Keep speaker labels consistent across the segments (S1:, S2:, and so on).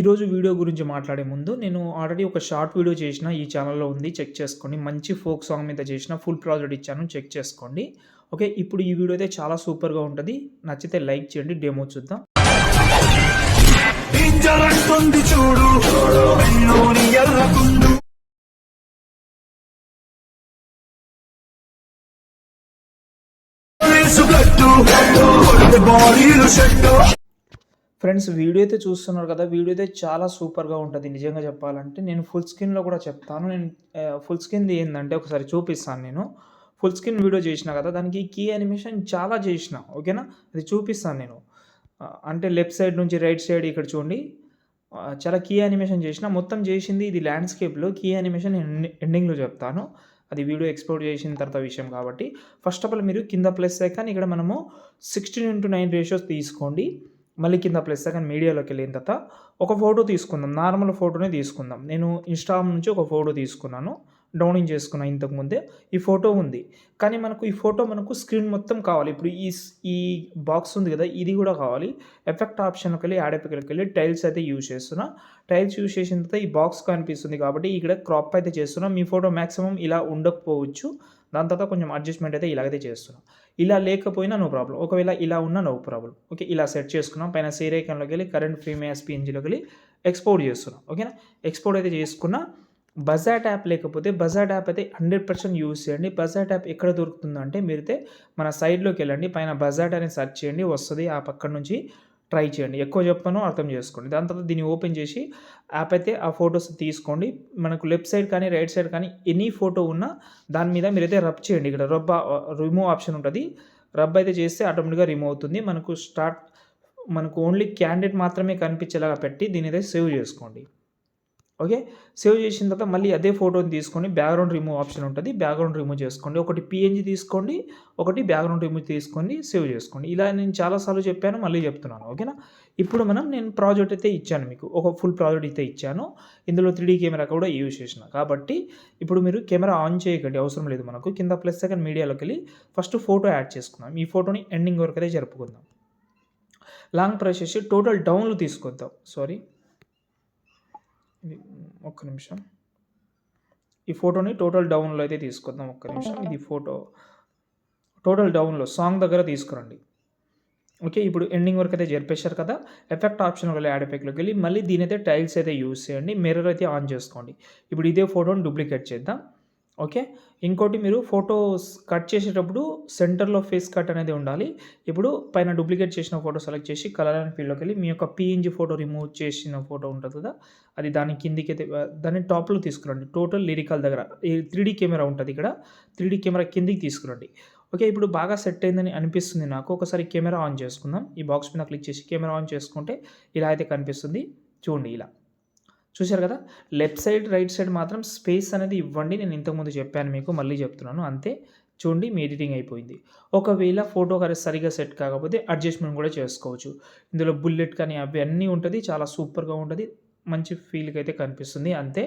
S1: ఈరోజు వీడియో గురించి మాట్లాడే ముందు నేను ఆల్రెడీ ఒక షార్ట్ వీడియో చేసిన ఈ ఛానల్లో ఉంది, చెక్ చేసుకోండి. మంచి ఫోక్ సాంగ్ మీద చేసిన ఫుల్ ప్రాజెక్ట్ ఇచ్చాను, చెక్ చేసుకోండి. ఓకే, ఇప్పుడు ఈ వీడియో అయితే చాలా సూపర్గా ఉంటుంది. నచ్చితే లైక్ చేయండి. డెమో చూద్దాం. ఫ్రెండ్స్, వీడియో అయితే చూస్తున్నారు కదా, వీడియో అయితే చాలా సూపర్గా ఉంటుంది. నిజంగా చెప్పాలంటే నేను ఫుల్ స్క్రీన్లో కూడా చెప్తాను. నేను ఫుల్ స్క్రీన్ది ఏంటంటే ఒకసారి చూపిస్తాను. నేను ఫుల్ స్క్రీన్ వీడియో చేసిన కదా, దానికి కీ యానిమేషన్ చాలా చేసిన. ఓకేనా, అది చూపిస్తాను నేను. అంటే లెఫ్ట్ సైడ్ నుంచి రైట్ సైడ్ ఇక్కడ చూడండి, చాలా కీ యానిమేషన్ చేసిన. మొత్తం చేసింది ఇది ల్యాండ్స్కేప్లో, కీ యానిమేషన్ ఎండింగ్లో చెప్తాను. అది వీడియో ఎక్స్పోర్ట్ చేసిన తర్వాత విషయం కాబట్టి ఫస్ట్ ఆఫ్ ఆల్ మీరు కింద ప్లస్ ఐకాన్ ఇక్కడ మనము 16:9 రేషియోస్ తీసుకోండి. మళ్ళీ కింద ప్లస్ సెకండ్ మీడియాలోకి వెళ్ళిన తర్వాత ఒక ఫోటో తీసుకుందాం. నార్మల్ ఫోటోనే తీసుకుందాం. నేను ఇన్స్టాగ్రామ్ నుంచి ఒక ఫోటో తీసుకున్నాను, డౌన్లోడ్ చేసుకున్నాను. ఇంతకుముందే ఈ ఫోటో ఉంది, కానీ మనకు ఈ ఫోటో మనకు స్క్రీన్ మొత్తం కావాలి. ఇప్పుడు ఈ బాక్స్ ఉంది కదా, ఇది కూడా కావాలి. ఎఫెక్ట్ ఆప్షన్కి వెళ్ళి యాడ్ ఎఫెక్ట్కి వెళ్ళి టైల్స్ అయితే యూజ్ చేస్తున్నా. టైల్స్ యూజ్ చేసిన తర్వాత ఈ బాక్స్ కనిపిస్తుంది కాబట్టి ఇక్కడ క్రాప్ అయితే చేస్తున్నా. మీ ఫోటో మ్యాక్సిమం ఇలా ఉండకపోవచ్చు, దాని తర్వాత కొంచెం అడ్జస్ట్మెంట్ అయితే ఇలాగైతే చేస్తున్నాం. ఇలా లేకపోయినా నో ప్రాబ్లం, ఒకవేళ ఇలా ఉన్నా నో ప్రాబ్లం. ఓకే, ఇలా సెట్ చేసుకున్నాం. పైన సేర్ ఐకాన్లోకి వెళ్ళి కరెంట్ ఫ్రేమ్ ఎస్పీఎన్జీలోకి వెళ్ళి ఎక్స్పోర్ట్ చేస్తున్నాం. ఓకేనా, ఎక్స్పోర్ట్ అయితే చేసుకున్నా. బజాట్ యాప్ లేకపోతే బజాట్ యాప్ అయితే 100% యూజ్ చేయండి. బజాట్ యాప్ ఎక్కడ దొరుకుతుందంటే మీరైతే మన సైడ్లోకి వెళ్ళండి, పైన బజాట్ అని సెర్చ్ చేయండి, వస్తుంది. యాప్ అక్కడ నుంచి ట్రై చేయండి. ఎక్కువ చెప్పాను, అర్థం చేసుకోండి. దాని తర్వాత దీన్ని ఓపెన్ చేసి యాప్ అయితే ఆ ఫొటోస్ తీసుకోండి. మనకు లెఫ్ట్ సైడ్ కానీ రైట్ సైడ్ కానీ ఎనీ ఫోటో ఉన్నా దాని మీద మీరైతే రబ్ చేయండి. ఇక్కడ రిమూవ్ ఆప్షన్ ఉంటుంది. రబ్ అయితే చేస్తే ఆటోమేటిక్గా రిమూవ్ అవుతుంది. మనకు ఓన్లీ క్యాండిడేట్ మాత్రమే కనిపించేలాగా పెట్టి దీని అయితే సేవ్ చేసుకోండి. ఓకే, సేవ్ చేసిన తర్వాత మళ్ళీ అదే ఫోటోని తీసుకొని బ్యాక్గ్రౌండ్ రిమూవ్ ఆప్షన్ ఉంటుంది, బ్యాక్గ్రౌండ్ రిమూవ్ చేసుకోండి. ఒకటి పిఎన్జీ తీసుకోండి, ఒకటి బ్యాక్గ్రౌండ్ రిమూవ్ తీసుకొని సేవ్ చేసుకోండి. ఇలా నేను చాలాసార్లు చెప్పాను, మళ్ళీ చెప్తున్నాను. ఓకేనా, ఇప్పుడు నేను ప్రాజెక్ట్ అయితే ఇచ్చాను మీకు, ఒక ఫుల్ ప్రాజెక్ట్ అయితే ఇచ్చాను. ఇందులో 3D కెమెరా కూడా యూజ్ చేసిన కాబట్టి ఇప్పుడు మీరు కెమెరా ఆన్ చేయకండి, అవసరం లేదు మనకు. కింద ప్లస్ సెకండ్ మీడియాలోకి వెళ్ళి ఫస్ట్ ఫోటో యాడ్ చేసుకుందాం. ఈ ఫోటోని ఎండింగ్ వరకు అయితే జరుపుకుందాం. లాంగ్ ప్రెస్ చేసి టోటల్ డౌన్లో తీసుకొద్దాం. ఒక్క నిమిషం, ఈ ఫోటోని టోటల్ డౌన్లో అయితే తీసుకొద్దాం. ఒక్క నిమిషం, ఇది ఫోటో టోటల్ డౌన్లో సాంగ్ దగ్గర తీసుకురండి. ఓకే, ఇప్పుడు ఎండింగ్ వరకు అయితే జరిపేశారు కదా. ఎఫెక్ట్ ఆప్షన్ వెళ్ళి యాడ్ ఎఫెక్ట్లోకి వెళ్ళి మళ్ళీ దీని అయితే టైల్స్ అయితే యూజ్ చేయండి. మిర్రర్ అయితే ఆన్ చేసుకోండి. ఇప్పుడు ఇదే ఫోటోని డూప్లికేట్ చేద్దాం. ఓకే, ఇంకోటి మీరు ఫోటోస్ కట్ చేసేటప్పుడు సెంటర్లో ఫేస్ కట్ అనేది ఉండాలి. ఇప్పుడు పైన డూప్లికేట్ చేసిన ఫోటో సెలెక్ట్ చేసి కలర్ అండ్ ఫీల్డ్లోకి వెళ్ళి మీ యొక్క పిఎన్జీ ఫోటో రిమూవ్ చేసిన ఫోటో ఉంటుంది కదా, అది దాని కిందికి అయితే దాన్ని టాప్లో తీసుకురండి. టోటల్ లిరికల్ దగ్గర ఈ 3D కెమెరా ఉంటుంది, ఇక్కడ 3D కెమెరా కిందికి తీసుకురండి. ఓకే, ఇప్పుడు బాగా సెట్ అయిందని అనిపిస్తుంది నాకు. ఒకసారి కెమెరా ఆన్ చేసుకుందాం. ఈ బాక్స్ మీద క్లిక్ చేసి కెమెరా ఆన్ చేసుకుంటే ఇలా అయితే కనిపిస్తుంది. చూడండి, ఇలా చూశారు కదా. లెఫ్ట్ సైడ్ రైట్ సైడ్ మాత్రం స్పేస్ అనేది ఇవ్వండి. నేను ఇంతకుముందు చెప్పాను మీకు, మళ్ళీ చెప్తున్నాను అంతే. చూడండి, మీ ఎడిటింగ్ అయిపోయింది. ఒకవేళ ఫోటో సరిగా సెట్ కాకపోతే అడ్జస్ట్మెంట్ కూడా చేసుకోవచ్చు. ఇందులో బుల్లెట్ కానీ అవి అన్నీ ఉంటుంది, చాలా సూపర్గా ఉంటుంది. మంచి ఫీల్కి అయితే కనిపిస్తుంది అంతే.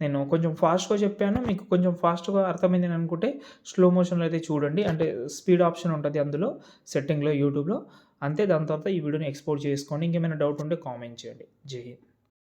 S1: నేను కొంచెం ఫాస్ట్గా చెప్పాను, మీకు కొంచెం ఫాస్ట్గా అర్థమైంది అనుకుంటే స్లో మోషన్లో అయితే చూడండి. అంటే స్పీడ్ ఆప్షన్ ఉంటుంది అందులో సెట్టింగ్లో, యూట్యూబ్లో అంతే. దాని తర్వాత ఈ వీడియోని ఎక్స్పోర్ట్ చేసుకోండి. ఇంకేమైనా డౌట్ ఉంటే కామెంట్ చేయండి. జై హింద్.